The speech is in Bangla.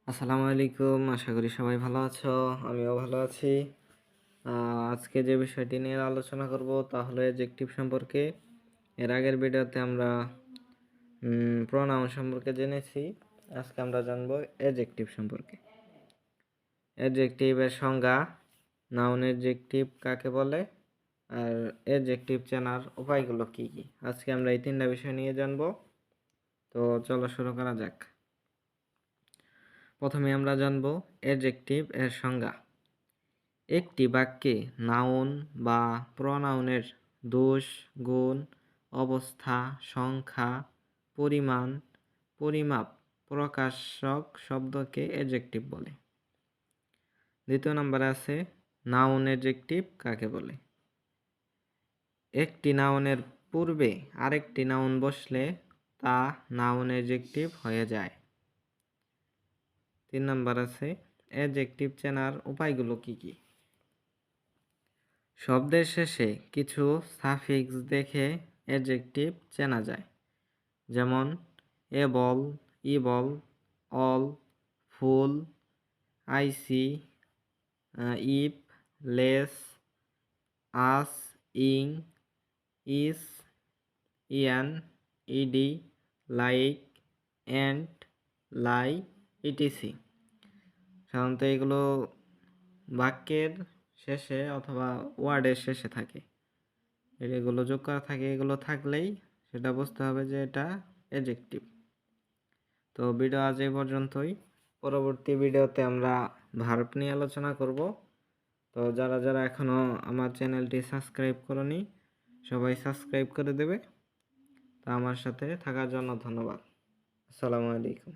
আসসালামু আলাইকুম। আশা করি সবাই ভালো আছো। আমিও ভালো আছি। আজকে যে বিষয়টি নিয়ে আলোচনা করব তা হলো অ্যাডজেক্টিভ সম্পর্কে। এর আগের ভিডিওতে আমরা প্রোনাউন সম্পর্কে জেনেছি। আজকে আমরা জানবো অ্যাডজেক্টিভ সম্পর্কে। অ্যাডজেক্টিভের সংজ্ঞা, নাউন অ্যাডজেক্টিভ কাকে বলে, আর অ্যাডজেক্টিভ চেনার উপায়গুলো কী কী। আজকে আমরা এই তিনটা বিষয় নিয়ে জানবো। তো চলো শুরু করা যাক। প্রথমে আমরা জানব অ্যাডজেক্টিভ এর সংজ্ঞা। একটি বাক্যে নাউন বা প্রোনাউনের দোষ, গুণ, অবস্থা, সংখ্যা, পরিমাণ, পরিমাপ প্রকাশক শব্দকে অ্যাডজেক্টিভ বলে। দ্বিতীয় নম্বরে আছে নাউন অ্যাডজেক্টিভ কাকে বলে। একটি নাউনের পূর্বে আরেকটি নাউন বসলে তা নাউন অ্যাডজেক্টিভ হয়ে যায়। 3 নাম্বার আছে অ্যাডজেক্টিভ চেনার উপায়গুলো কি কি। শব্দের শেষে কিছু সাফিক্স দেখে অ্যাডজেক্টিভ চেনা যায়, যেমন able, ible, al, ful, ic, ive, less, ous, ing, ish, ian, ed, like, ent, ly, etc. সাধারণত এগুলো বাক্যের শেষে অথবা ওয়ার্ডের শেষে থাকে। এগুলো যোগ করা থাকে, এগুলো থাকলেই সেটা বুঝতে হবে যে এটা অ্যাডজেক্টিভ। তো ভিডিও আজ এই পর্যন্তই। পরবর্তী ভিডিওতে আমরা ভার্ব নিয়ে আলোচনা করব। তো যারা যারা এখনও আমার চ্যানেলটি সাবস্ক্রাইব করনি সবাই সাবস্ক্রাইব করে দেবে। তো আমার সাথে থাকার জন্য ধন্যবাদ। আসসালামু আলাইকুম।